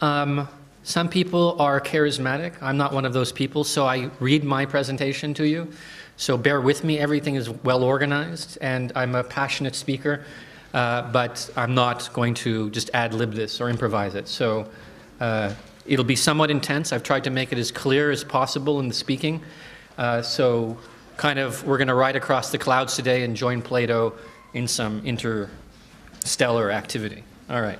Some people are charismatic. I'm not one of those people, so I read my presentation to you. So bear with me. Everything is well organized, and I'm a passionate speaker, but I'm not going to just ad-lib this or improvise it. So it'll be somewhat intense. I've tried to make it as clear as possible in the speaking. So kind of we're going to ride across the clouds today and join Plato in some interstellar activity. All right.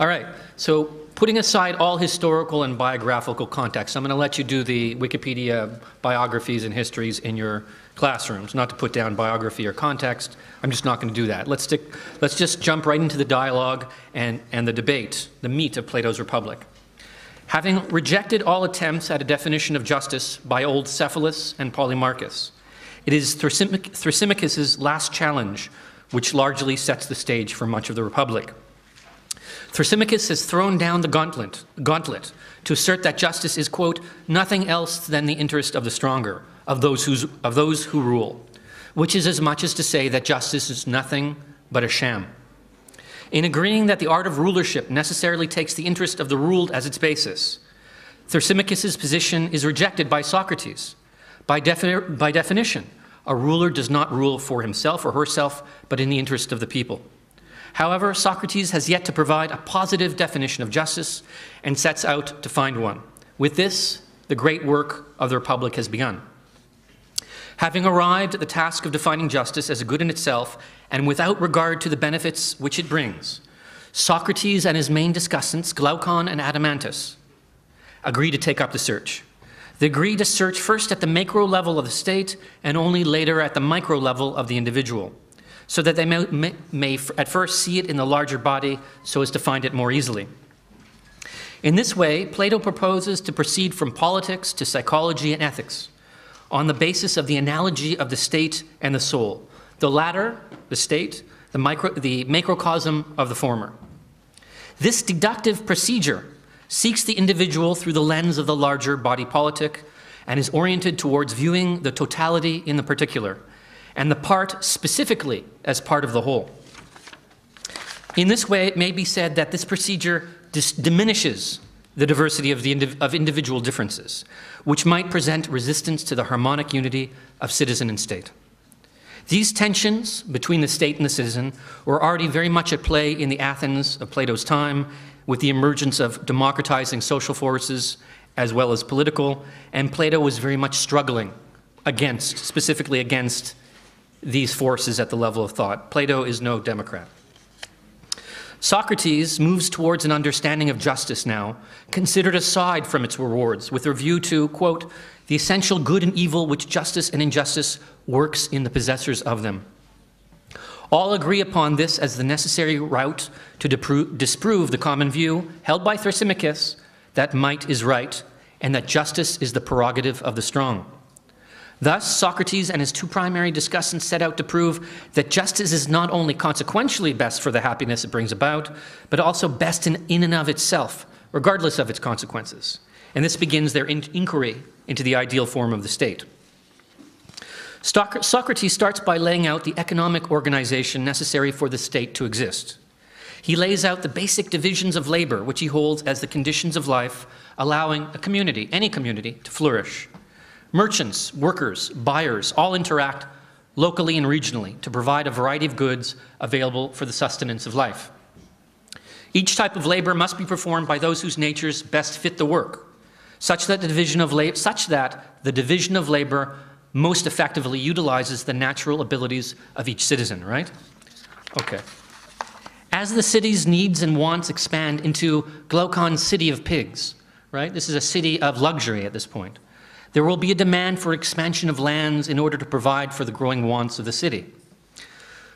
All right. So putting aside all historical and biographical context, I'm going to let you do the Wikipedia biographies and histories in your classrooms, not to put down biography or context. I'm just not going to do that. Let's just jump right into the dialogue and the debate, the meat of Plato's Republic. Having rejected all attempts at a definition of justice by old Cephalus and Polemarchus, it is Thrasymachus's last challenge which largely sets the stage for much of the Republic. Thrasymachus has thrown down the gauntlet to assert that justice is, quote, nothing else than the interest of the stronger, of those who rule, which is as much as to say that justice is nothing but a sham. In agreeing that the art of rulership necessarily takes the interest of the ruled as its basis, Thrasymachus's position is rejected by Socrates. By definition, a ruler does not rule for himself or herself, but in the interest of the people. However, Socrates has yet to provide a positive definition of justice and sets out to find one. With this, the great work of the Republic has begun. Having arrived at the task of defining justice as a good in itself and without regard to the benefits which it brings, Socrates and his main discussants, Glaucon and Adeimantus, agree to take up the search. They agree to search first at the macro level of the state and only later at the micro level of the individual, so that they may at first see it in the larger body so as to find it more easily. In this way, Plato proposes to proceed from politics to psychology and ethics on the basis of the analogy of the state and the soul. The latter, the state, the macrocosm of the former. This deductive procedure seeks the individual through the lens of the larger body politic and is oriented towards viewing the totality in the particular, and the part specifically as part of the whole. In this way, it may be said that this procedure diminishes the diversity of individual differences, which might present resistance to the harmonic unity of citizen and state. These tensions between the state and the citizen were already very much at play in the Athens of Plato's time, with the emergence of democratizing social forces as well as political, and Plato was very much struggling specifically against these forces at the level of thought. Plato is no democrat. Socrates moves towards an understanding of justice now, considered aside from its rewards, with a view to, quote, the essential good and evil which justice and injustice works in the possessors of them. All agree upon this as the necessary route to disprove the common view held by Thrasymachus that might is right and that justice is the prerogative of the strong. Thus, Socrates and his two primary discussants set out to prove that justice is not only consequentially best for the happiness it brings about, but also best in and of itself, regardless of its consequences. And this begins their inquiry into the ideal form of the state. Socrates starts by laying out the economic organization necessary for the state to exist. He lays out the basic divisions of labor, which he holds as the conditions of life, allowing a community, any community, to flourish. Merchants, workers, buyers all interact locally and regionally to provide a variety of goods available for the sustenance of life. Each type of labor must be performed by those whose natures best fit the work, such that the division of labor most effectively utilizes the natural abilities of each citizen, right? Okay. As the city's needs and wants expand into Glaucon's city of pigs, right? This is a city of luxury at this point. There will be a demand for expansion of lands in order to provide for the growing wants of the city.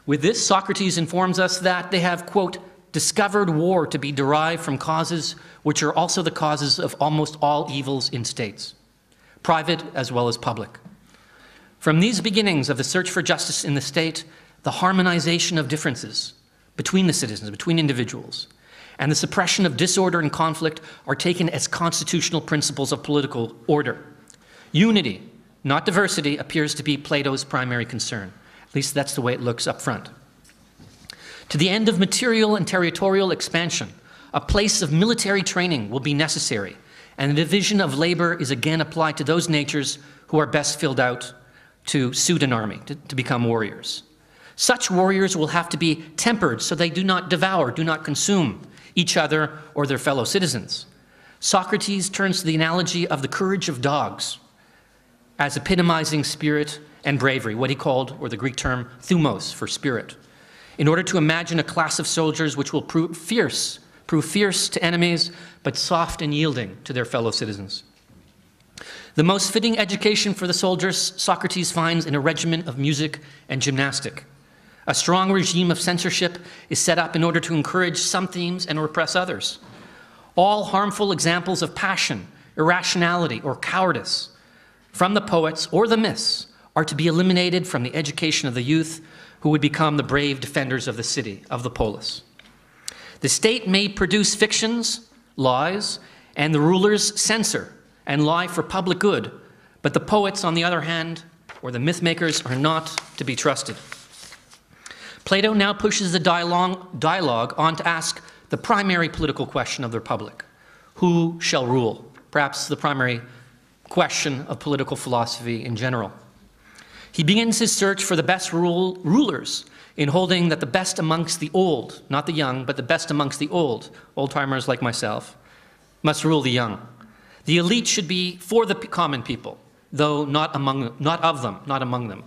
With this, Socrates informs us that they have, quote, discovered war to be derived from causes which are also the causes of almost all evils in states, private as well as public. From these beginnings of the search for justice in the state, the harmonization of differences between the citizens, between individuals, and the suppression of disorder and conflict are taken as constitutional principles of political order. Unity, not diversity, appears to be Plato's primary concern. At least that's the way it looks up front. To the end of material and territorial expansion, a place of military training will be necessary, and the division of labor is again applied to those natures who are best filled out to suit an army, to become warriors. Such warriors will have to be tempered so they do not devour, do not consume each other or their fellow citizens. Socrates turns to the analogy of the courage of dogs as epitomizing spirit and bravery, what he called, or the Greek term, thumos, for spirit, in order to imagine a class of soldiers which will prove fierce to enemies, but soft and yielding to their fellow citizens. The most fitting education for the soldiers, Socrates finds in a regimen of music and gymnastic. A strong regime of censorship is set up in order to encourage some themes and repress others. All harmful examples of passion, irrationality, or cowardice from the poets or the myths are to be eliminated from the education of the youth who would become the brave defenders of the city, of the polis. The state may produce fictions, lies, and the rulers censor and lie for public good, but the poets, on the other hand, or the myth makers, are not to be trusted. Plato now pushes the dialogue on to ask the primary political question of the Republic: who shall rule? Perhaps the primary question of political philosophy in general. He begins his search for the best rulers in holding that the best amongst the old, not the young, but the best amongst the old-timers like myself, must rule the young. The elite should be for the common people, though not among them.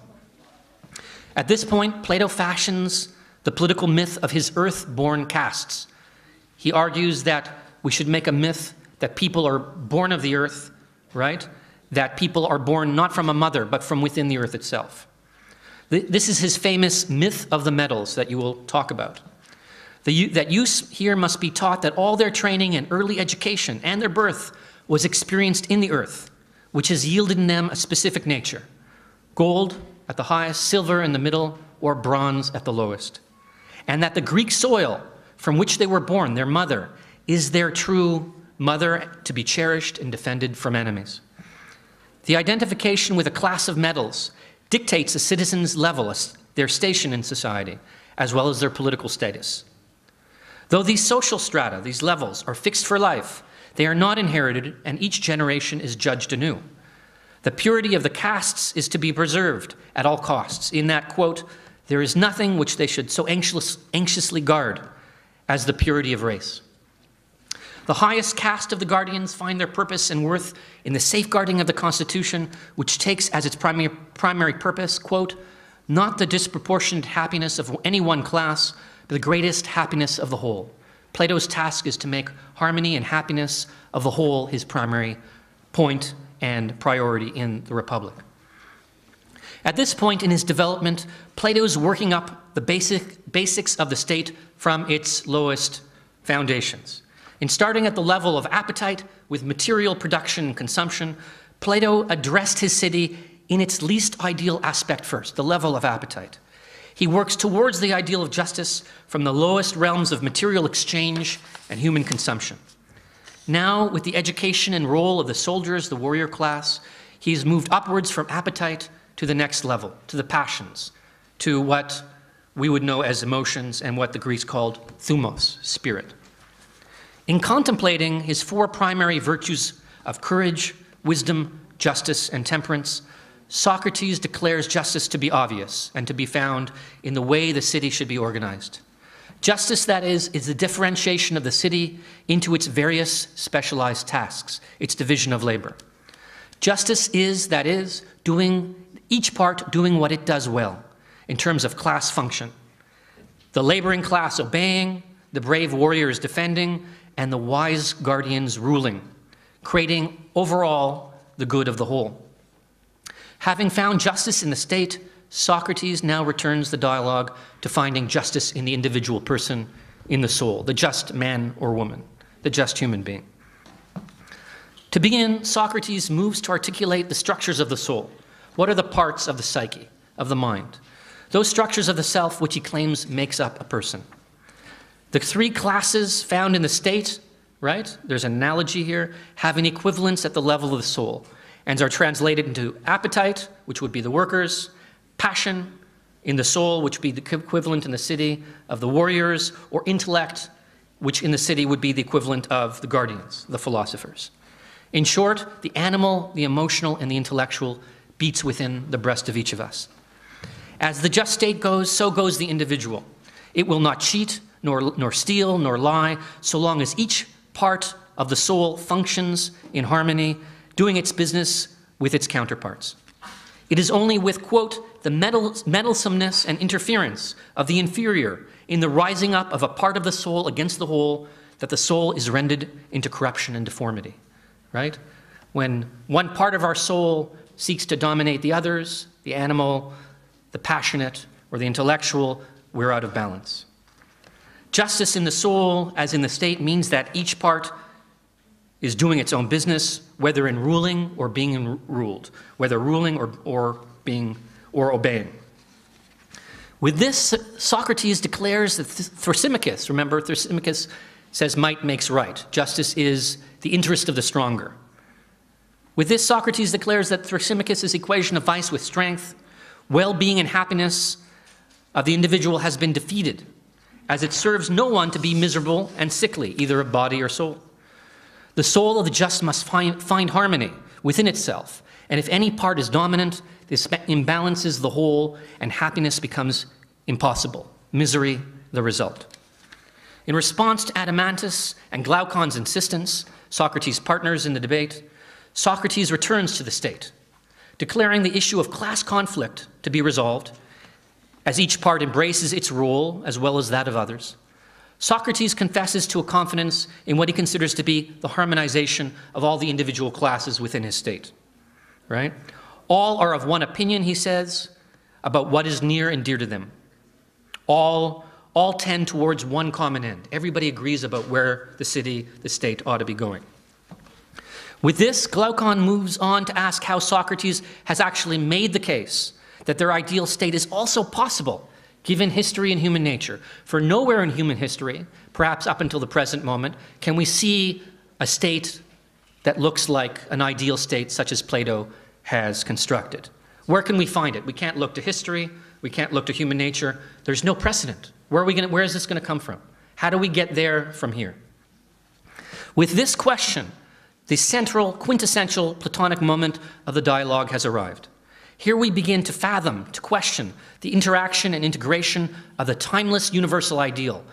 At this point, Plato fashions the political myth of his earth-born castes. He argues that we should make a myth that people are born of the earth, right? That people are born not from a mother, but from within the earth itself. This is his famous myth of the metals that you will talk about. That youth here must be taught that all their training and early education and their birth was experienced in the earth, which has yielded in them a specific nature: gold at the highest, silver in the middle, or bronze at the lowest. And that the Greek soil from which they were born, their mother, is their true mother to be cherished and defended from enemies. The identification with a class of metals dictates a citizen's level, their station in society, as well as their political status. Though these social strata, these levels, are fixed for life, they are not inherited, and each generation is judged anew. The purity of the castes is to be preserved at all costs, in that, quote, there is nothing which they should so anxiously guard as the purity of race. The highest caste of the guardians find their purpose and worth in the safeguarding of the Constitution, which takes as its primary purpose, quote, not the disproportionate happiness of any one class, but the greatest happiness of the whole. Plato's task is to make harmony and happiness of the whole his primary point and priority in the Republic. At this point in his development, Plato is working up the basics of the state from its lowest foundations. In starting at the level of appetite with material production and consumption, Plato addressed his city in its least ideal aspect first, the level of appetite. He works towards the ideal of justice from the lowest realms of material exchange and human consumption. Now, with the education and role of the soldiers, the warrior class, he's moved upwards from appetite to the next level, to the passions, to what we would know as emotions and what the Greeks called thumos, spirit. In contemplating his four primary virtues of courage, wisdom, justice, and temperance, Socrates declares justice to be obvious and to be found in the way the city should be organized. Justice, that is the differentiation of the city into its various specialized tasks, its division of labor. Justice is, that is, each part doing what it does well in terms of class function. The laboring class obeying, the brave warriors defending, and the wise guardians ruling, creating overall the good of the whole. Having found justice in the state, Socrates now returns the dialogue to finding justice in the individual person, in the soul, the just man or woman, the just human being. To begin, Socrates moves to articulate the structures of the soul. What are the parts of the psyche, of the mind? Those structures of the self which he claims makes up a person. The three classes found in the state, right? There's an analogy here, have an equivalence at the level of the soul and are translated into appetite, which would be the workers, passion in the soul, which would be the equivalent in the city of the warriors, or intellect which in the city would be the equivalent of the guardians, the philosophers. In short, the animal, the emotional, and the intellectual beats within the breast of each of us. As the just state goes, so goes the individual. It will not cheat, nor steal, nor lie, so long as each part of the soul functions in harmony, doing its business with its counterparts. It is only with, quote, the meddlesomeness and interference of the inferior in the rising up of a part of the soul against the whole that the soul is rendered into corruption and deformity, right? When one part of our soul seeks to dominate the others, the animal, the passionate, or the intellectual, we're out of balance. Justice in the soul, as in the state, means that each part is doing its own business, whether in ruling or being ruled, whether ruling or obeying. With this, Socrates declares that Thrasymachus, remember Thrasymachus says might makes right. Justice is the interest of the stronger. With this, Socrates declares that Thrasymachus' equation of vice with strength, well-being and happiness of the individual has been defeated, as it serves no one to be miserable and sickly, either of body or soul. The soul of the just must find harmony within itself, and if any part is dominant, this imbalances the whole, and happiness becomes impossible, misery the result. In response to Adeimantus and Glaucon's insistence, Socrates' partners in the debate, Socrates returns to the state, declaring the issue of class conflict to be resolved, as each part embraces its role as well as that of others. Socrates confesses to a confidence in what he considers to be the harmonization of all the individual classes within his state, right? All are of one opinion, he says, about what is near and dear to them. All tend towards one common end. Everybody agrees about where the city, the state ought to be going. With this, Glaucon moves on to ask how Socrates has actually made the case that their ideal state is also possible, given history and human nature. For nowhere in human history, perhaps up until the present moment, can we see a state that looks like an ideal state such as Plato has constructed. Where can we find it? We can't look to history. We can't look to human nature. There's no precedent. Where is this going to come from? How do we get there from here? With this question, the central, quintessential Platonic moment of the dialogue has arrived. Here we begin to fathom, to question the interaction and integration of the timeless universal ideal,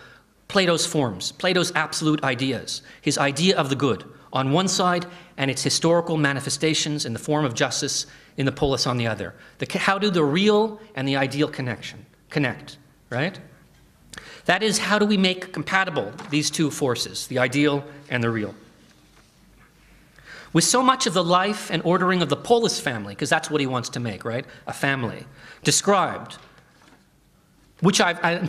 Plato's forms, Plato's absolute ideas, his idea of the good on one side and its historical manifestations in the form of justice in the polis on the other. How do the real and the ideal connect, right? That is, how do we make compatible these two forces, the ideal and the real? With so much of the life and ordering of the polis family, because that's what he wants to make, right? A family, described,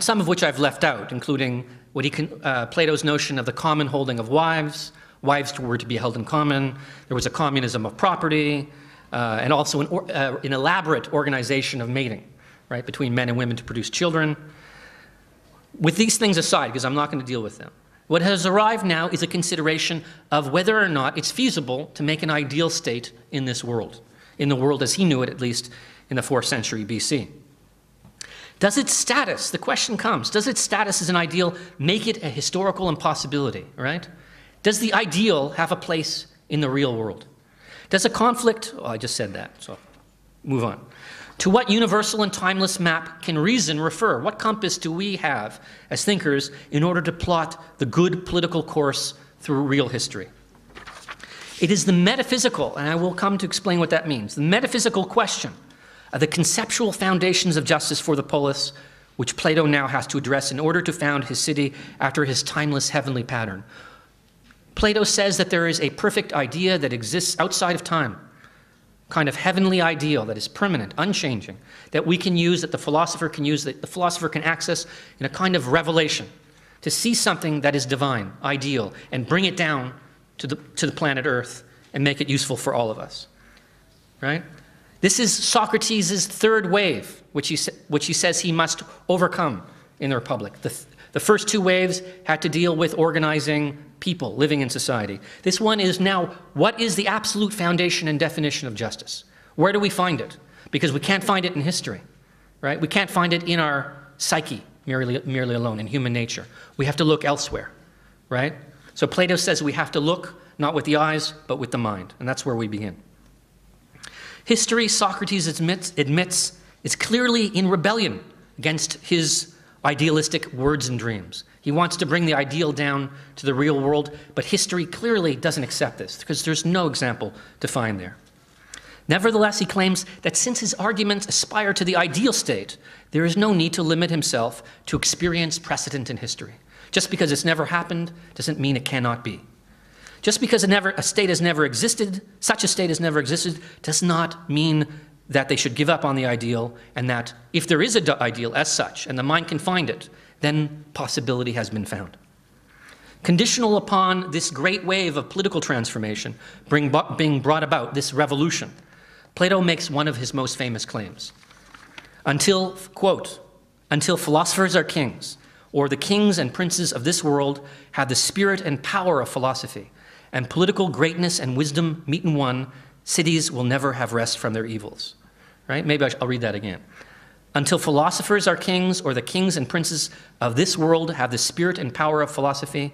some of which I've left out, including Plato's notion of the common holding of wives. Wives were to be held in common. There was a communism of property, and also an elaborate organization of mating, right, between men and women to produce children. With these things aside, because I'm not going to deal with them, what has arrived now is a consideration of whether or not it's feasible to make an ideal state in this world, in the world as he knew it, at least in the 4th century BC. Does its status, the question comes, does its status as an ideal make it a historical impossibility, right? Does the ideal have a place in the real world? Does a conflict, I just said that, so move on. To what universal and timeless map can reason refer? What compass do we have as thinkers in order to plot the good political course through real history? It is the metaphysical, and I will come to explain what that means, the metaphysical question of the conceptual foundations of justice for the polis, which Plato now has to address in order to found his city after his timeless heavenly pattern. Plato says that there is a perfect idea that exists outside of time, kind of heavenly ideal that is permanent, unchanging, that we can use, that the philosopher can use, that the philosopher can access in a kind of revelation, to see something that is divine, ideal, and bring it down to the planet Earth and make it useful for all of us, right? This is Socrates' third wave, which he says he must overcome in the Republic. The first two waves had to deal with organizing people living in society. This one is now, what is the absolute foundation and definition of justice? Where do we find it? Because we can't find it in history, right? We can't find it in our psyche merely alone, in human nature. We have to look elsewhere, right? So Plato says we have to look not with the eyes, but with the mind, and that's where we begin. History, Socrates admits, is clearly in rebellion against his idealistic words and dreams. He wants to bring the ideal down to the real world, but history clearly doesn't accept this because there's no example to find there. Nevertheless, he claims that since his arguments aspire to the ideal state, there is no need to limit himself to experience precedent in history. Just because it's never happened doesn't mean it cannot be. Just because a state has never existed, such a state has never existed, does not mean that they should give up on the ideal, and that if there is an ideal as such, and the mind can find it, then possibility has been found. Conditional upon this great wave of political transformation being brought about, this revolution, Plato makes one of his most famous claims. Until, quote, until philosophers are kings, or the kings and princes of this world have the spirit and power of philosophy, and political greatness and wisdom meet in one, cities will never have rest from their evils. Right? Maybe I'll read that again. Until philosophers are kings, or the kings and princes of this world have the spirit and power of philosophy,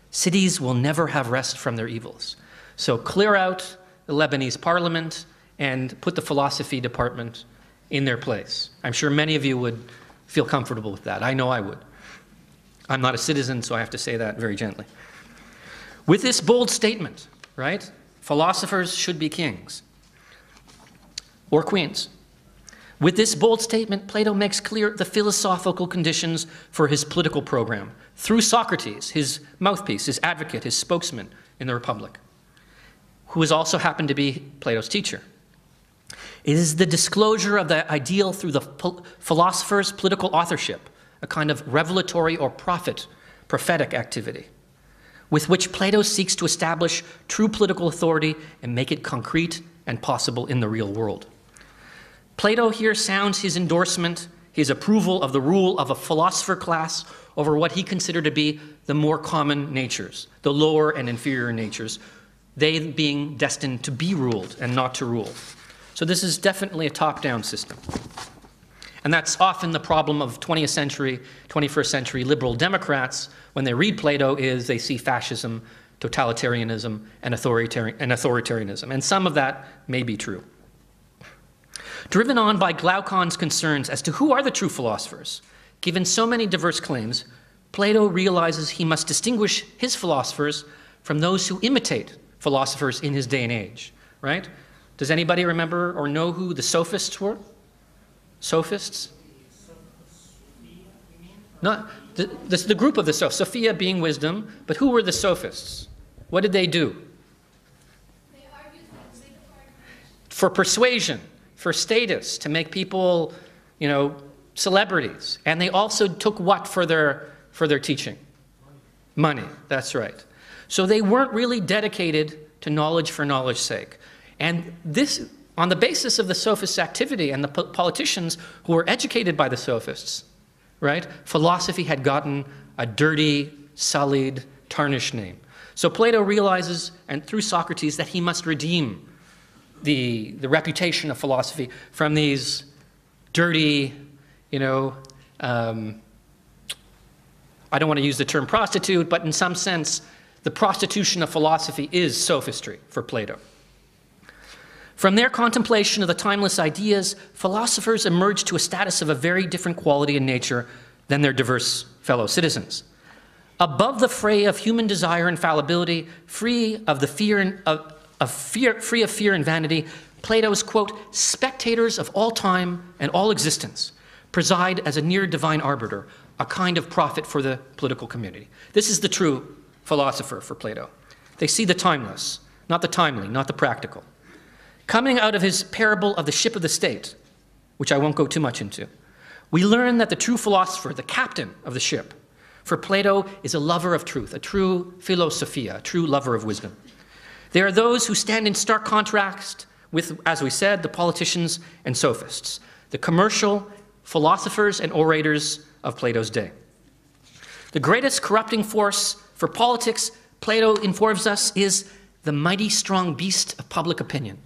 cities will never have rest from their evils. So clear out the Lebanese parliament and put the philosophy department in their place. I'm sure many of you would feel comfortable with that. I know I would. I'm not a citizen, so I have to say that very gently. With this bold statement, right, philosophers should be kings or queens. With this bold statement, Plato makes clear the philosophical conditions for his political program through Socrates, his mouthpiece, his advocate, his spokesman in the Republic, who has also happened to be Plato's teacher. It is the disclosure of the ideal through the philosopher's political authorship, a kind of revelatory or prophetic activity, with which Plato seeks to establish true political authority and make it concrete and possible in the real world. Plato here sounds his endorsement, his approval of the rule of a philosopher class over what he considered to be the more common natures, the lower and inferior natures, they being destined to be ruled and not to rule. So this is definitely a top-down system. And that's often the problem of 20th century, 21st century liberal Democrats when they read Plato is they see fascism, totalitarianism, and authoritarianism. And some of that may be true. Driven on by Glaucon's concerns as to who are the true philosophers, given so many diverse claims, Plato realizes he must distinguish his philosophers from those who imitate philosophers in his day and age, right? Does anybody remember or know who the sophists were? Sophists? Not the group of the sophists. Sophia being wisdom, but who were the sophists? What did they do? They argued for persuasion, for status, to make people, celebrities. And they also took what for their teaching? Money, that's right. So they weren't really dedicated to knowledge for knowledge's sake. And this, on the basis of the sophists' activity and the politicians who were educated by the sophists, right, philosophy had gotten a dirty, sullied, tarnished name. So Plato realizes, and through Socrates, that he must redeem the reputation of philosophy from these dirty, I don't want to use the term prostitute, but in some sense, the prostitution of philosophy is sophistry for Plato. From their contemplation of the timeless ideas, philosophers emerge to a status of a very different quality and nature than their diverse fellow citizens. Above the fray of human desire and fallibility, free of fear and vanity, Plato's, quote, spectators of all time and all existence preside as a near divine arbiter, a kind of prophet for the political community. This is the true philosopher for Plato. They see the timeless, not the timely, not the practical. Coming out of his parable of the ship of the state, which I won't go too much into, we learn that the true philosopher, the captain of the ship, for Plato is a lover of truth, a true philosophia, a true lover of wisdom. They are those who stand in stark contrast with, as we said, the politicians and sophists, the commercial philosophers and orators of Plato's day. The greatest corrupting force for politics, Plato informs us, is the mighty strong beast of public opinion.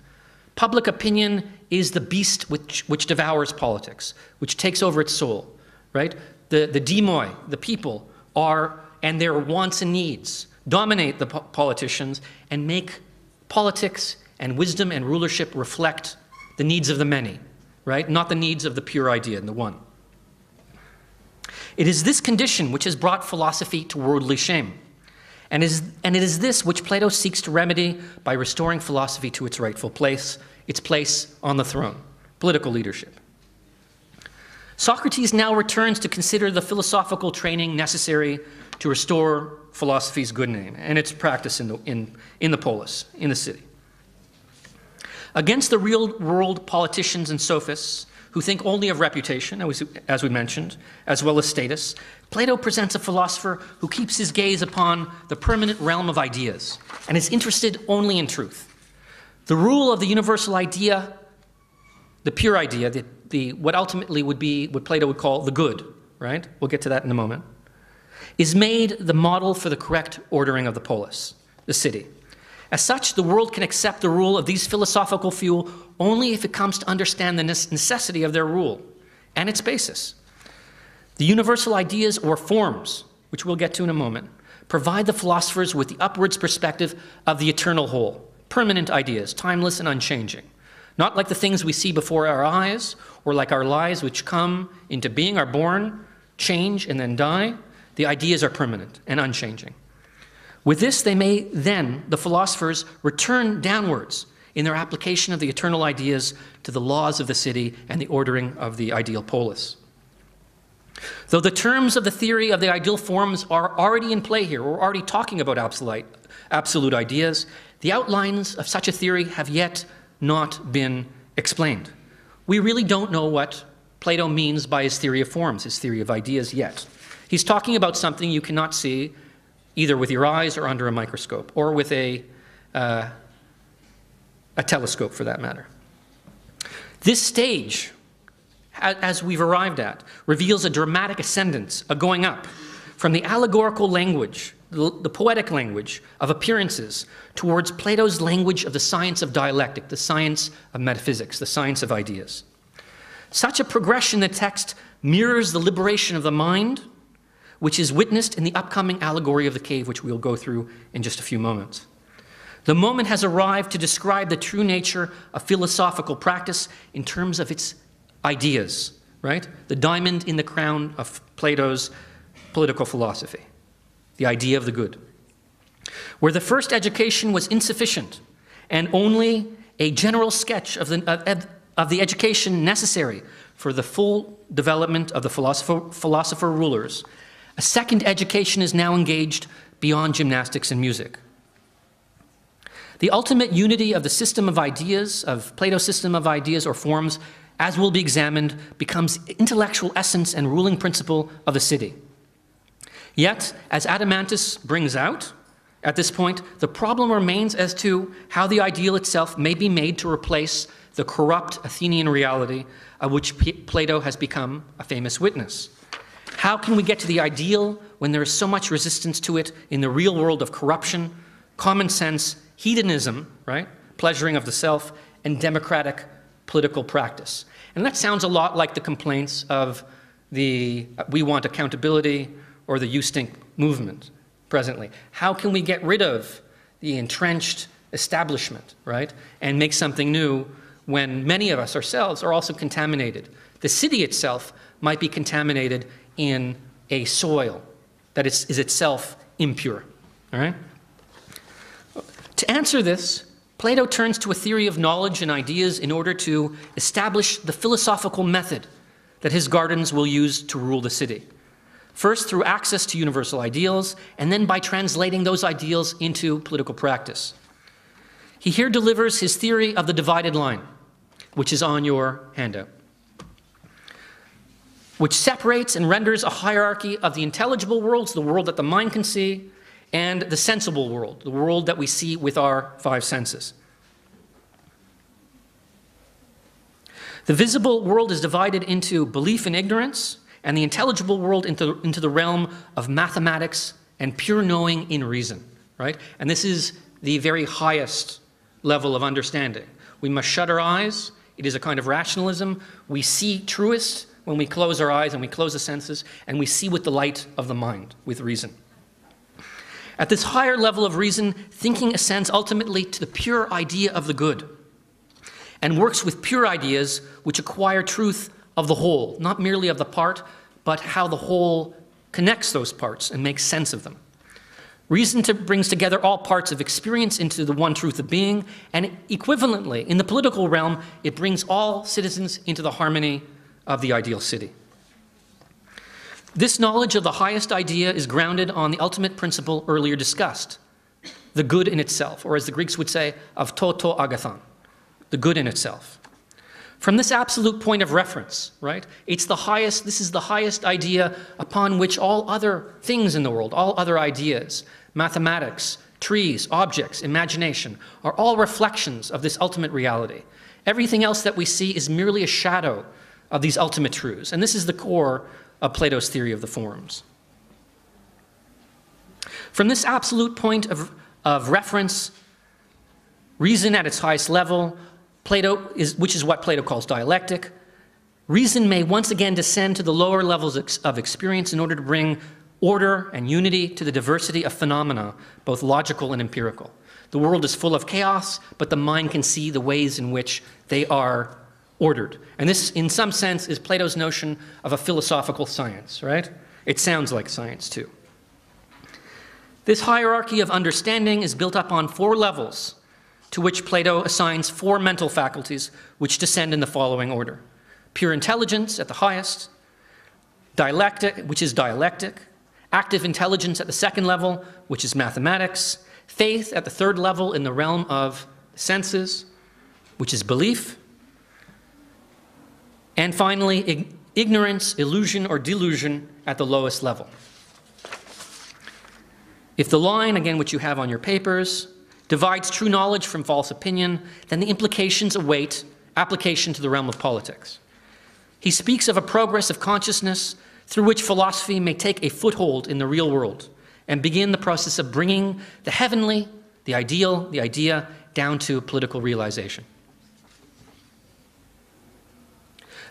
Public opinion is the beast which devours politics, which takes over its soul, right? The demoi, the people, are and their wants and needs dominate the politicians and make politics and wisdom and rulership reflect the needs of the many, right? Not the needs of the pure idea and the one. It is this condition which has brought philosophy to worldly shame. And it is this which Plato seeks to remedy by restoring philosophy to its rightful place, its place on the throne, political leadership. Socrates now returns to consider the philosophical training necessary to restore philosophy's good name and its practice in the polis, in the city. Against the real-world politicians and sophists who think only of reputation, as we mentioned, as well as status, Plato presents a philosopher who keeps his gaze upon the permanent realm of ideas and is interested only in truth. The rule of the universal idea, the pure idea, what ultimately would be what Plato would call the good, right? We'll get to that in a moment, is made the model for the correct ordering of the polis, the city. As such, the world can accept the rule of these philosophical few only if it comes to understand the necessity of their rule and its basis. The universal ideas or forms, which we'll get to in a moment, provide the philosophers with the upwards perspective of the eternal whole, permanent ideas, timeless and unchanging. Not like the things we see before our eyes, or like our lives which come into being, are born, change, and then die. The ideas are permanent and unchanging. With this, they may then, the philosophers, return downwards in their application of the eternal ideas to the laws of the city and the ordering of the ideal polis. Though the terms of the theory of the ideal forms are already in play here, we're already talking about absolute ideas, the outlines of such a theory have yet not been explained. We really don't know what Plato means by his theory of forms, his theory of ideas yet. He's talking about something you cannot see either with your eyes or under a microscope, or with a telescope for that matter. This stage, as we've arrived at, reveals a dramatic ascendance, a going up, from the allegorical language, the poetic language of appearances, towards Plato's language of the science of dialectic, the science of metaphysics, the science of ideas. Such a progression in the text mirrors the liberation of the mind, which is witnessed in the upcoming allegory of the cave, which we'll go through in just a few moments. The moment has arrived to describe the true nature of philosophical practice in terms of its ideas, right? The diamond in the crown of Plato's political philosophy, the idea of the good. Where the first education was insufficient and only a general sketch of the education necessary for the full development of the philosopher rulers, a second education is now engaged beyond gymnastics and music. The ultimate unity of the system of ideas, of Plato's system of ideas or forms, as will be examined, becomes intellectual essence and ruling principle of the city. Yet, as Adeimantus brings out, at this point, the problem remains as to how the ideal itself may be made to replace the corrupt Athenian reality of which Plato has become a famous witness. How can we get to the ideal when there is so much resistance to it in the real world of corruption, common sense, hedonism, right? Pleasuring of the self, and democratic political practice. And that sounds a lot like the complaints of the we want accountability or the you stink movement presently. How can we get rid of the entrenched establishment, right? And make something new when many of us ourselves are also contaminated. The city itself might be contaminated in a soil that is itself impure, all right? To answer this, Plato turns to a theory of knowledge and ideas in order to establish the philosophical method that his gardens will use to rule the city. First, through access to universal ideals, and then by translating those ideals into political practice. He here delivers his theory of the divided line, which is on your handout, which separates and renders a hierarchy of the intelligible worlds, the world that the mind can see, and the sensible world, the world that we see with our five senses. The visible world is divided into belief and ignorance, and the intelligible world into the realm of mathematics and pure knowing in reason, right? And this is the very highest level of understanding. We must shut our eyes. It is a kind of rationalism. We see truest when we close our eyes and we close the senses, and we see with the light of the mind, with reason. At this higher level of reason, thinking ascends ultimately to the pure idea of the good and works with pure ideas which acquire truth of the whole, not merely of the part, but how the whole connects those parts and makes sense of them. Reason brings together all parts of experience into the one truth of being, and equivalently, in the political realm, it brings all citizens into the harmony of the ideal city. This knowledge of the highest idea is grounded on the ultimate principle earlier discussed, the good in itself, or as the Greeks would say, of to agathon, the good in itself. From this absolute point of reference, right, this is the highest idea upon which all other things in the world, all other ideas, mathematics, trees, objects, imagination, are all reflections of this ultimate reality. Everything else that we see is merely a shadow of these ultimate truths, and this is the core of Plato's theory of the forms. From this absolute point of reference, reason at its highest level, which is what Plato calls dialectic, reason may once again descend to the lower levels of experience in order to bring order and unity to the diversity of phenomena, both logical and empirical. The world is full of chaos, but the mind can see the ways in which they are ordered. And this, in some sense, is Plato's notion of a philosophical science, right? It sounds like science, too. This hierarchy of understanding is built up on 4 levels, to which Plato assigns 4 mental faculties, which descend in the following order. Pure intelligence at the highest, which is dialectic, active intelligence at the 2nd level, which is mathematics, faith at the 3rd level in the realm of senses, which is belief, and finally, ignorance, illusion, or delusion at the lowest level. If the line, again, which you have on your papers, divides true knowledge from false opinion, then the implications await application to the realm of politics. He speaks of a progress of consciousness through which philosophy may take a foothold in the real world and begin the process of bringing the heavenly, the ideal, the idea, down to political realization.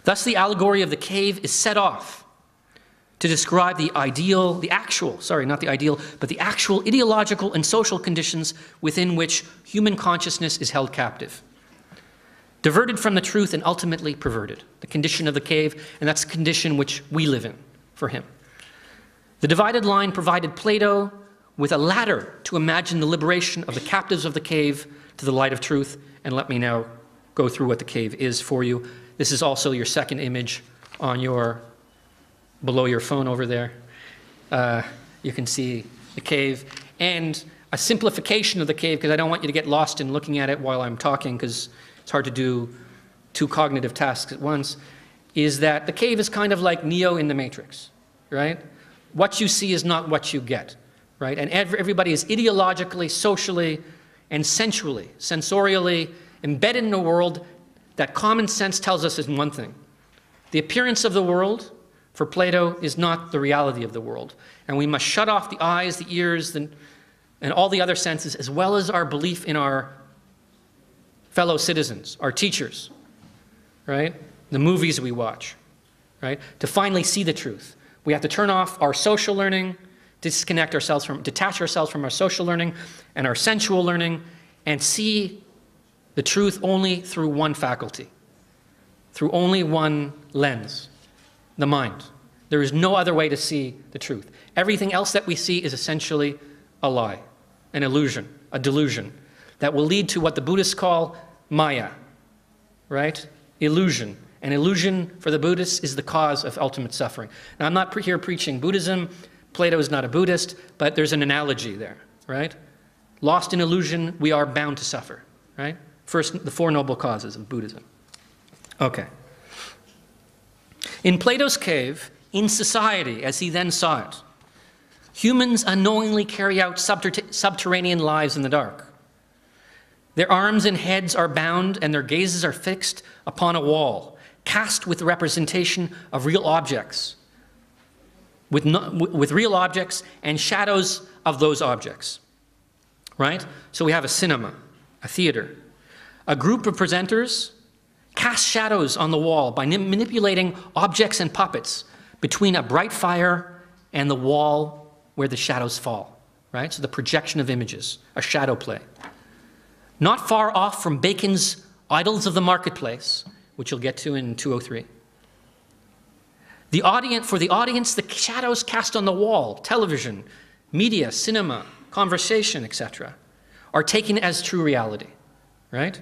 Thus, the allegory of the cave is set off to describe the actual ideological and social conditions within which human consciousness is held captive, diverted from the truth and ultimately perverted. The condition of the cave, and that's the condition which we live in for him. The divided line provided Plato with a ladder to imagine the liberation of the captives of the cave to the light of truth, and let me now go through what the cave is for you. This is also your second image on below your phone over there. You can see the cave and a simplification of the cave, because I don't want you to get lost in looking at it while I'm talking, because it's hard to do 2 cognitive tasks at once, is that the cave is kind of like Neo in the Matrix, right? What you see is not what you get, right? And everybody is ideologically, socially, and sensually, sensorially embedded in a world that common sense tells us is one thing. The appearance of the world, for Plato, is not the reality of the world. And we must shut off the eyes, the ears, and all the other senses, as well as our belief in our fellow citizens, our teachers, right? The movies we watch, right? To finally see the truth. We have to turn off our social learning, detach ourselves from our social learning and our sensual learning, and see the truth only through one faculty, through only one lens, the mind. There is no other way to see the truth. Everything else that we see is essentially a lie, an illusion, a delusion that will lead to what the Buddhists call Maya, right? Illusion. And illusion for the Buddhists is the cause of ultimate suffering. Now, I'm not here preaching Buddhism. Plato is not a Buddhist, but there's an analogy there, right? Lost in illusion, we are bound to suffer, right? First, the 4 noble causes of Buddhism. Okay. In Plato's cave, in society, as he then saw it, humans unknowingly carry out subterranean lives in the dark. Their arms and heads are bound, and their gazes are fixed upon a wall, cast with the representation of real objects, with real objects and shadows of those objects, right? So we have a cinema, a theater. A group of presenters cast shadows on the wall by manipulating objects and puppets between a bright fire and the wall where the shadows fall, right? So the projection of images, a shadow play. Not far off from Bacon's Idols of the Marketplace, which you'll get to in 203. For the audience, the shadows cast on the wall, television, media, cinema, conversation, etc., are taken as true reality, right?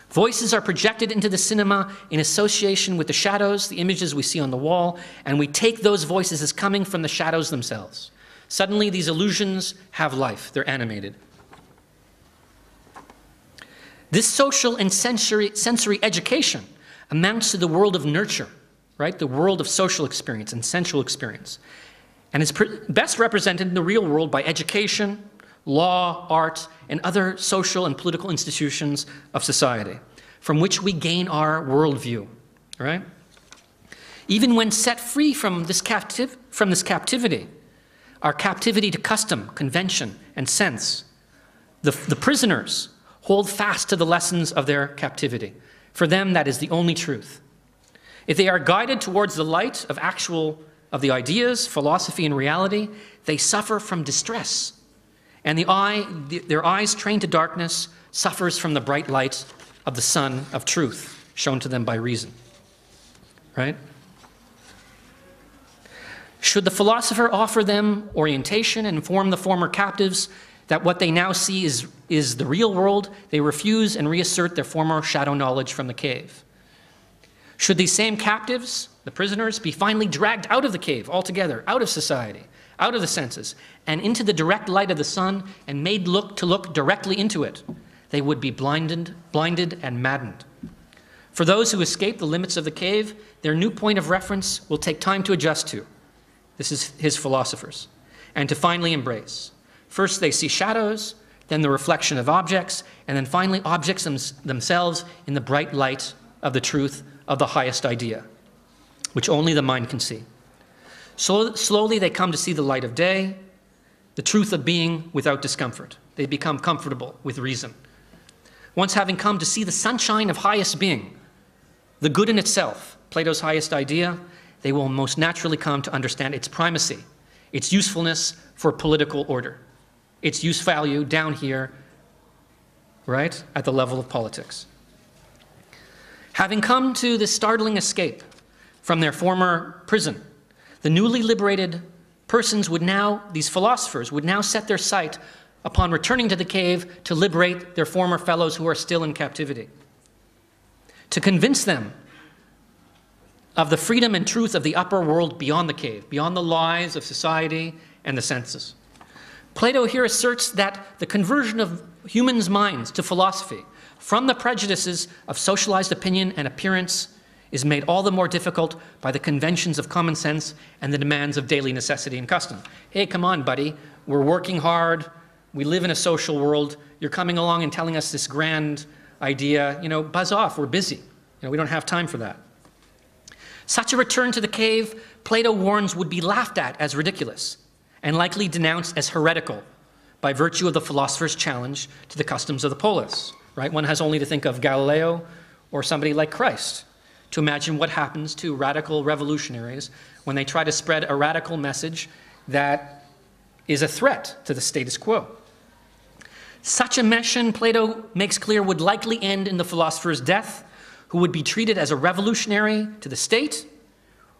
Voices are projected into the cinema in association with the shadows, the images we see on the wall, and we take those voices as coming from the shadows themselves. Suddenly, these illusions have life. They're animated. This social and sensory education amounts to the world of nurture, right? The world of social experience and sensual experience. And is best represented in the real world by education, law, art, and other social and political institutions of society, from which we gain our worldview, right? Even when set free from this captivity, our captivity to custom, convention, and sense, the prisoners hold fast to the lessons of their captivity. For them, that is the only truth. If they are guided towards the light of the ideas, philosophy, and reality, they suffer from distress. And their eyes trained to darkness suffers from the bright light of the sun of truth shown to them by reason. Right? Should the philosopher offer them orientation and inform the former captives that what they now see is the real world, they refuse and reassert their former shadow knowledge from the cave. Should these same captives, the prisoners, be finally dragged out of the cave altogether, out of society, out of the senses, and into the direct light of the sun and made to look directly into it, they would be blinded and maddened. For those who escape the limits of the cave, their new point of reference will take time to adjust to. This is his philosophers, and to finally embrace. First they see shadows, then the reflection of objects, and then finally objects themselves in the bright light of the truth of the highest idea, which only the mind can see. So slowly they come to see the light of day, the truth of being without discomfort. They become comfortable with reason. Once having come to see the sunshine of highest being, the good in itself, Plato's highest idea, they will most naturally come to understand its primacy, its usefulness for political order, its use value down here, right, at the level of politics. Having come to this startling escape from their former prison, the newly liberated persons these philosophers would now set their sight upon returning to the cave to liberate their former fellows who are still in captivity, to convince them of the freedom and truth of the upper world beyond the cave, beyond the lies of society and the senses. Plato here asserts that the conversion of humans' minds to philosophy from the prejudices of socialized opinion and appearance is made all the more difficult by the conventions of common sense and the demands of daily necessity and custom. Hey, come on, buddy. We're working hard. We live in a social world. You're coming along and telling us this grand idea. Buzz off. We're busy. We don't have time for that. Such a return to the cave, Plato warns, would be laughed at as ridiculous and likely denounced as heretical by virtue of the philosopher's challenge to the customs of the polis. Right? One has only to think of Galileo or somebody like Christ to imagine what happens to radical revolutionaries when they try to spread a radical message that is a threat to the status quo. Such a mission, Plato makes clear, would likely end in the philosopher's death, who would be treated as a revolutionary to the state,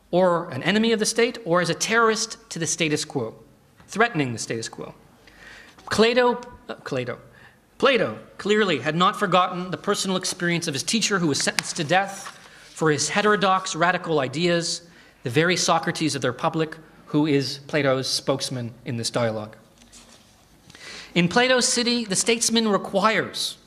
or an enemy of the state, or as a terrorist to the status quo, threatening the status quo. Plato clearly had not forgotten the personal experience of his teacher who was sentenced to death for his heterodox, radical ideas, the very Socrates of the Republic, who is Plato's spokesman in this dialogue. In Plato's city, the statesman requires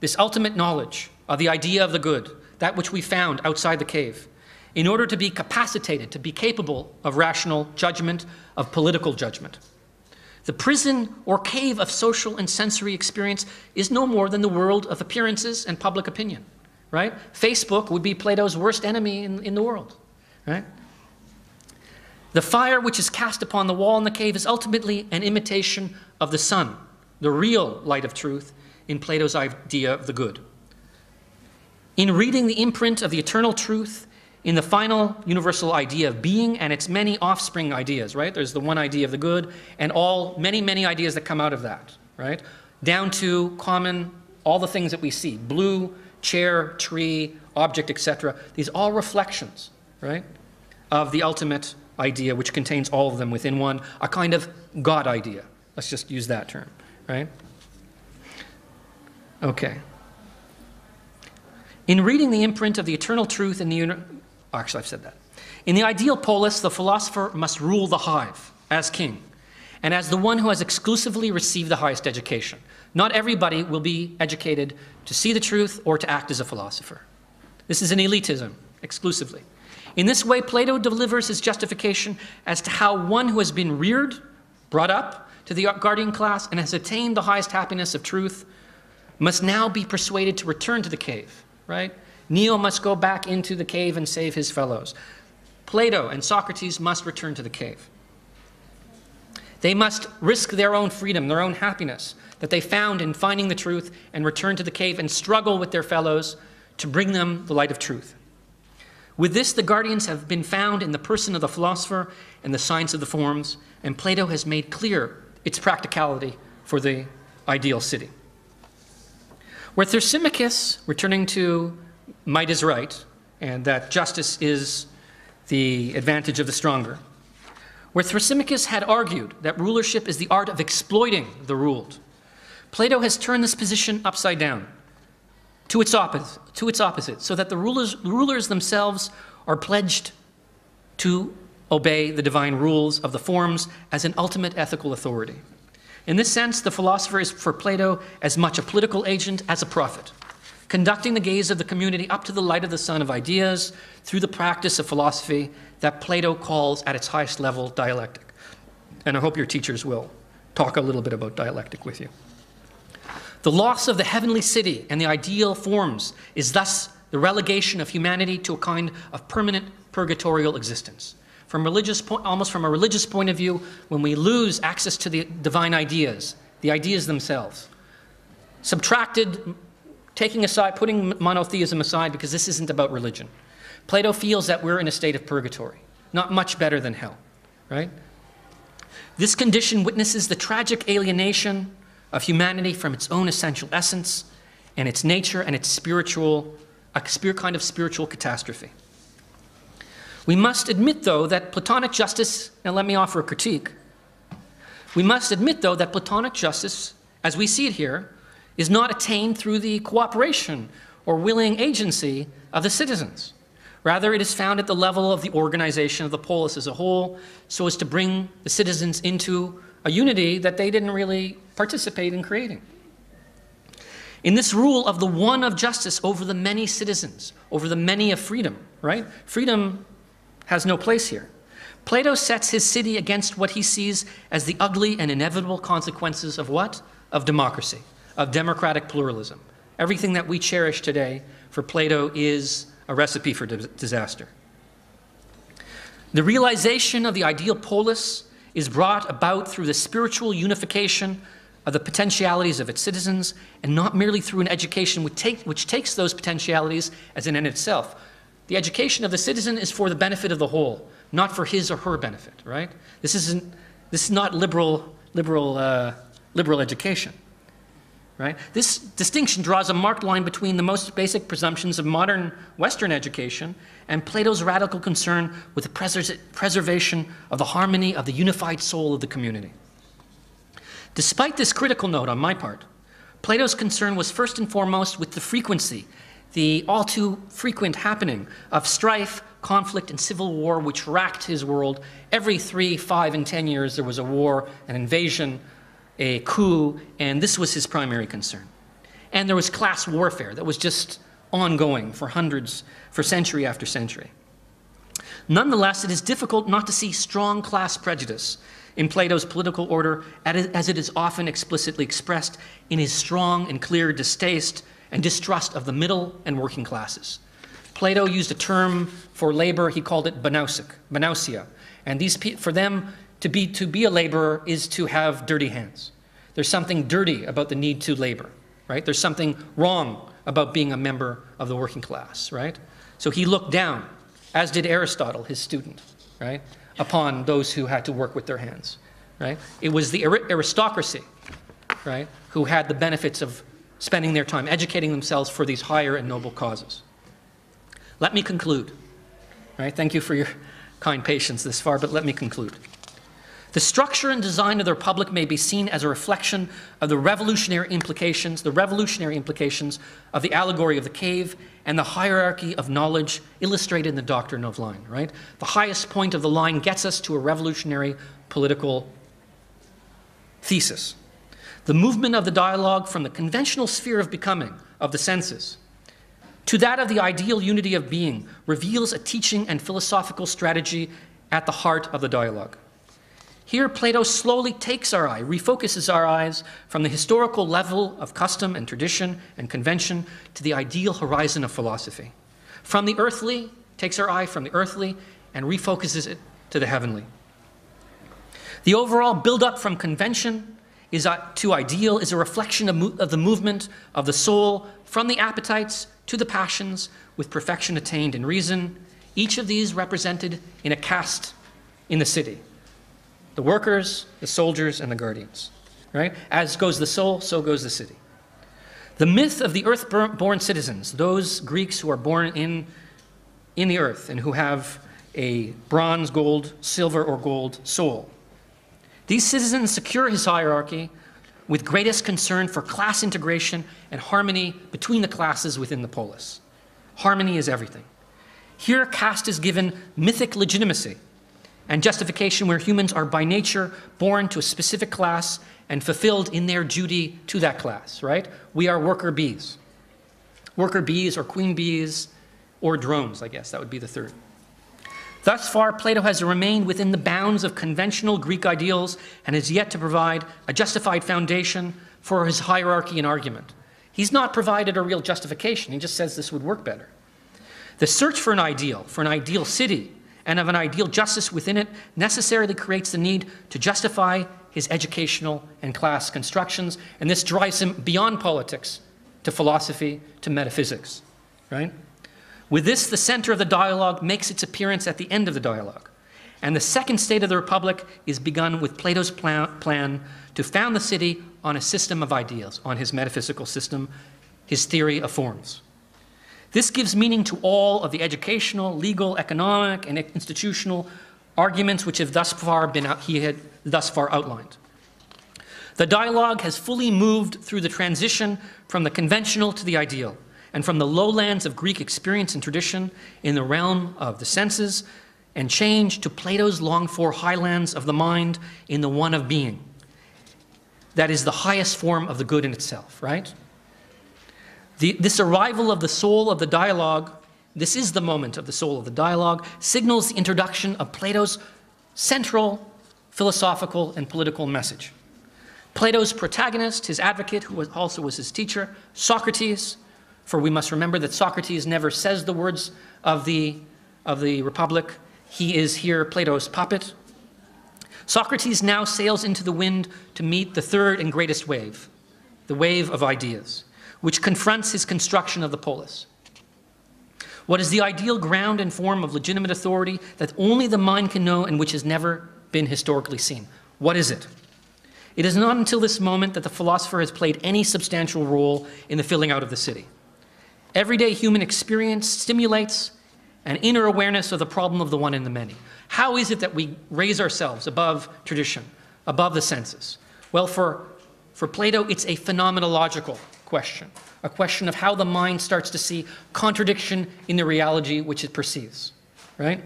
this ultimate knowledge of the idea of the good, that which we found outside the cave, in order to be capacitated, to be capable of rational judgment, of political judgment. The prison or cave of social and sensory experience is no more than the world of appearances and public opinion, right? Facebook would be Plato's worst enemy in the world, right? The fire which is cast upon the wall in the cave is ultimately an imitation of the sun, the real light of truth in Plato's idea of the good. In reading the imprint of the eternal truth in the final universal idea of being and its many offspring ideas, right? There's the one idea of the good and many ideas that come out of that, right? Down to all the things that we see, blue, chair, tree, object, etc. These all reflections, right, of the ultimate idea, which contains all of them within one, a kind of God idea. Let's just use that term, right? Okay. In reading the imprint of the eternal truth in the actually, I've said that. In the ideal polis, the philosopher must rule the hive as king and as the one who has exclusively received the highest education. Not everybody will be educated to see the truth or to act as a philosopher. This is an elitism, exclusively. In this way, Plato delivers his justification as to how one who has been reared, brought up to the guardian class, and has attained the highest happiness of truth, must now be persuaded to return to the cave, right? Neo must go back into the cave and save his fellows. Plato and Socrates must return to the cave. They must risk their own freedom, their own happiness that they found in finding the truth, and return to the cave and struggle with their fellows to bring them the light of truth. With this, the guardians have been found in the person of the philosopher and the science of the forms, and Plato has made clear its practicality for the ideal city. Where Thrasymachus, returning to might is right, and that justice is the advantage of the stronger, where Thrasymachus had argued that rulership is the art of exploiting the ruled, Plato has turned this position upside down to its opposite, so that the rulers themselves are pledged to obey the divine rules of the forms as an ultimate ethical authority. In this sense, the philosopher is for Plato as much a political agent as a prophet, conducting the gaze of the community up to the light of the sun of ideas through the practice of philosophy that Plato calls at its highest level dialectic. And I hope your teachers will talk a little bit about dialectic with you. The loss of the heavenly city and the ideal forms is thus the relegation of humanity to a kind of permanent purgatorial existence. Almost from a religious point of view, when we lose access to the divine ideas, the ideas themselves, subtracted, putting monotheism aside, because this isn't about religion. Plato feels that we're in a state of purgatory, not much better than hell, right? This condition witnesses the tragic alienation of humanity from its own essential essence and its nature and its kind of spiritual catastrophe. We must admit, though, that Platonic justice, and let me offer a critique, we must admit, though, that Platonic justice, as we see it here, is not attained through the cooperation or willing agency of the citizens. Rather, it is found at the level of the organization of the polis as a whole, so as to bring the citizens into a unity that they didn't really participate in creating. In this rule of the one of justice over the many citizens, over the many of freedom, right? Freedom has no place here. Plato sets his city against what he sees as the ugly and inevitable consequences of what? Of democracy, of democratic pluralism. Everything that we cherish today for Plato is a recipe for disaster. The realization of the ideal polis is brought about through the spiritual unification of the potentialities of its citizens, and not merely through an education which takes those potentialities as an end in itself. The education of the citizen is for the benefit of the whole, not for his or her benefit, right? This is not liberal education, right? This distinction draws a marked line between the most basic presumptions of modern Western education and Plato's radical concern with the preservation of the harmony of the unified soul of the community. Despite this critical note on my part, Plato's concern was first and foremost with the frequency, the all too frequent happening of strife, conflict, and civil war which racked his world. Every 3, 5, and 10 years there was a war, an invasion, a coup, and this was his primary concern. And there was class warfare that was just ongoing for century after century. Nonetheless, it is difficult not to see strong class prejudice in Plato's political order, as it is often explicitly expressed in his strong and clear distaste and distrust of the middle and working classes. Plato used a term for labor, he called it banausia, and for them to be a laborer is to have dirty hands. There's something dirty about the need to labor, right? There's something wrong about being a member of the working class, right? So he looked down as did Aristotle, his student, right, upon those who had to work with their hands, right? It was the aristocracy, right, who had the benefits of spending their time educating themselves for these higher and noble causes. Let me conclude, right? Thank you for your kind patience this far, but let me conclude. The structure and design of the Republic may be seen as a reflection of the revolutionary implications of the allegory of the cave and the hierarchy of knowledge illustrated in the doctrine of line, right? The highest point of the line gets us to a revolutionary political thesis. The movement of the dialogue from the conventional sphere of becoming, of the senses, to that of the ideal unity of being reveals a teaching and philosophical strategy at the heart of the dialogue. Here, Plato slowly takes our eye, refocuses our eyes from the historical level of custom and tradition and convention to the ideal horizon of philosophy. From the earthly, takes our eye from the earthly and refocuses it to the heavenly. The overall build-up from convention to ideal is a reflection of the movement of the soul from the appetites to the passions with perfection attained in reason, each of these represented in a caste in the city. The workers, the soldiers, and the guardians, right? As goes the soul, so goes the city. The myth of the earth-born citizens, those Greeks who are born in the earth and who have a bronze, gold, silver, or gold soul. These citizens secure his hierarchy with greatest concern for class integration and harmony between the classes within the polis. Harmony is everything. Here, caste is given mythic legitimacy and justification where humans are by nature born to a specific class and fulfilled in their duty to that class, right? We are worker bees. Worker bees or queen bees or drones, I guess, that would be the third. Thus far, Plato has remained within the bounds of conventional Greek ideals and has yet to provide a justified foundation for his hierarchy and argument. He's not provided a real justification. He just says this would work better. The search for an ideal city, and of an ideal justice within it necessarily creates the need to justify his educational and class constructions, and this drives him beyond politics to philosophy, to metaphysics, right? With this, the center of the dialogue makes its appearance at the end of the dialogue, and the second state of the Republic is begun with Plato's plan to found the city on a system of ideas, on his metaphysical system, his theory of forms. This gives meaning to all of the educational, legal, economic, and institutional arguments which have he had thus far outlined. The dialogue has fully moved through the transition from the conventional to the ideal, and from the lowlands of Greek experience and tradition in the realm of the senses, and change to Plato's longed-for highlands of the mind in the one of being. That is the highest form of the good in itself, right? This arrival of the soul of the dialogue, this is the moment of the soul of the dialogue, signals the introduction of Plato's central philosophical and political message. Plato's protagonist, his advocate, who also was his teacher, Socrates, for we must remember that Socrates never says the words of the Republic. He is here Plato's puppet. Socrates now sails into the wind to meet the third and greatest wave, the wave of ideas, which confronts his construction of the polis. What is the ideal ground and form of legitimate authority that only the mind can know and which has never been historically seen? What is it? It is not until this moment that the philosopher has played any substantial role in the filling out of the city. Everyday human experience stimulates an inner awareness of the problem of the one and the many. How is it that we raise ourselves above tradition, above the senses? Well, for Plato, it's a phenomenological question, a question of how the mind starts to see contradiction in the reality which it perceives, right?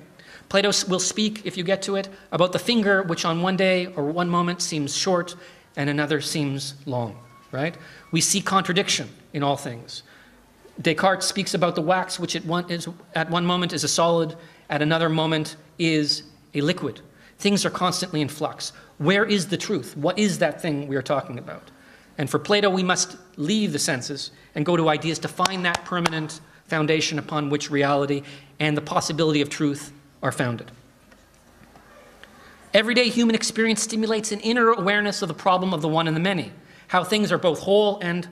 Plato will speak, if you get to it, about the finger which on one day or one moment seems short and another seems long, right? We see contradiction in all things. Descartes speaks about the wax which at one moment is a solid, at another moment is a liquid. Things are constantly in flux. Where is the truth? What is that thing we are talking about? And for Plato, we must leave the senses and go to ideas to find that permanent foundation upon which reality and the possibility of truth are founded. Everyday human experience stimulates an inner awareness of the problem of the one and the many, how things are both whole and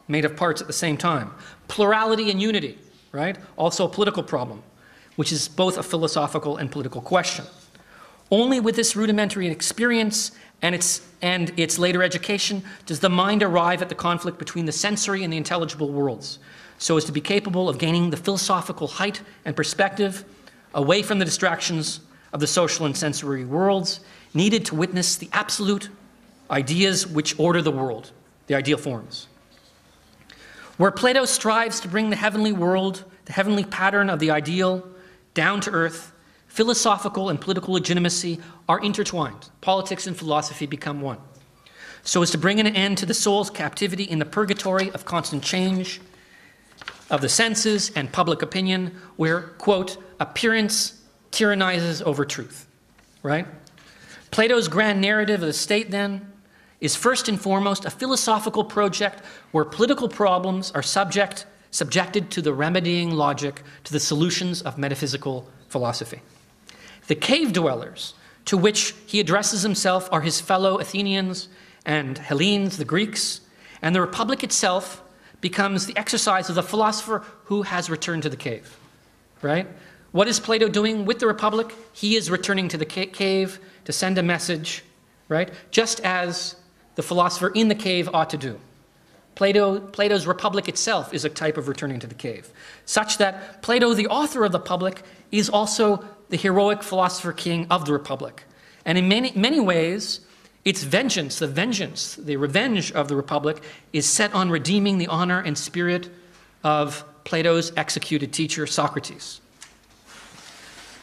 made of parts at the same time. Plurality and unity, right? Also a political problem. which is both a philosophical and political question. Only with this rudimentary experience and its later education does the mind arrive at the conflict between the sensory and the intelligible worlds, so as to be capable of gaining the philosophical height and perspective away from the distractions of the social and sensory worlds needed to witness the absolute ideas which order the world, the ideal forms. Where Plato strives to bring the heavenly world, the heavenly pattern of the ideal, down to earth, philosophical and political legitimacy are intertwined. Politics and philosophy become one, so as to bring an end to the soul's captivity in the purgatory of constant change of the senses and public opinion, where, quote, appearance tyrannizes over truth, right? Plato's grand narrative of the state, then, is first and foremost a philosophical project where political problems are subjected to the remedying logic, to the solutions of metaphysical philosophy. The cave dwellers to which he addresses himself are his fellow Athenians and Hellenes, the Greeks, and the Republic itself becomes the exercise of the philosopher who has returned to the cave, right? What is Plato doing with the Republic? He is returning to the cave to send a message, right? Just as the philosopher in the cave ought to do. Plato's Republic itself is a type of returning to the cave, such that Plato, the author of the Republic, is also the heroic philosopher king of the Republic. And in many ways, its vengeance, the revenge of the Republic, is set on redeeming the honor and spirit of Plato's executed teacher, Socrates.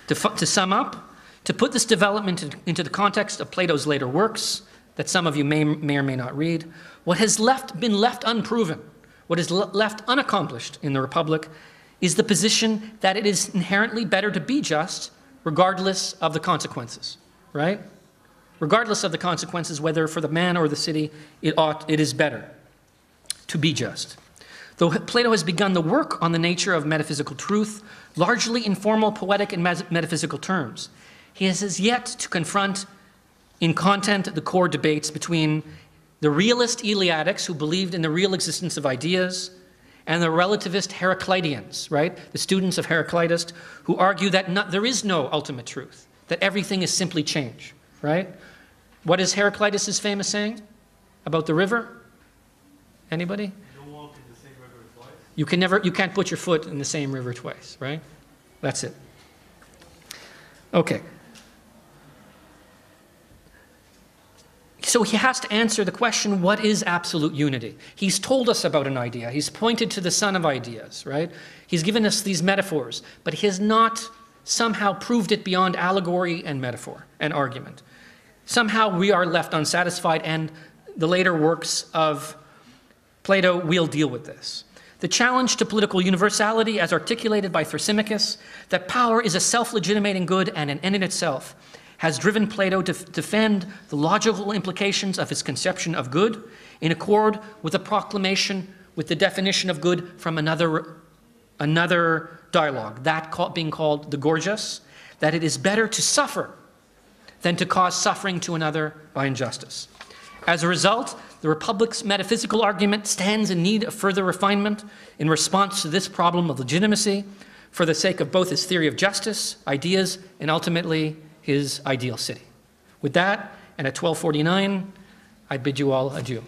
To sum up, to put this development into the context of Plato's later works, that some of you may or may not read, what has been left unproven, what is left unaccomplished in the Republic, is the position that it is inherently better to be just, regardless of the consequences, right? Regardless of the consequences, whether for the man or the city, it is better to be just. Though Plato has begun the work on the nature of metaphysical truth, largely in formal, poetic, and metaphysical terms, he has as yet to confront in content the core debates between the realist Eleatics, who believed in the real existence of ideas, and the relativist Heracliteans, right? The students of Heraclitus, who argue that there is no ultimate truth, that everything is simply change, right? What is Heraclitus' famous saying about the river? Anybody? Don't walk in the same river twice. You can't put your foot in the same river twice, right? That's it. Okay. So he has to answer the question, what is absolute unity? He's told us about an idea. He's pointed to the son of ideas, right? He's given us these metaphors, but he has not somehow proved it beyond allegory and metaphor and argument. Somehow we are left unsatisfied, and the later works of Plato will deal with this. The challenge to political universality, as articulated by Thrasymachus, that power is a self-legitimating good and an end in itself, has driven Plato to defend the logical implications of his conception of good in accord with a proclamation with the definition of good from another dialogue, that being called the Gorgias, that it is better to suffer than to cause suffering to another by injustice. As a result, the Republic's metaphysical argument stands in need of further refinement in response to this problem of legitimacy for the sake of both his theory of justice, ideas, and ultimately his ideal city. With that, and at 12:49, I bid you all adieu.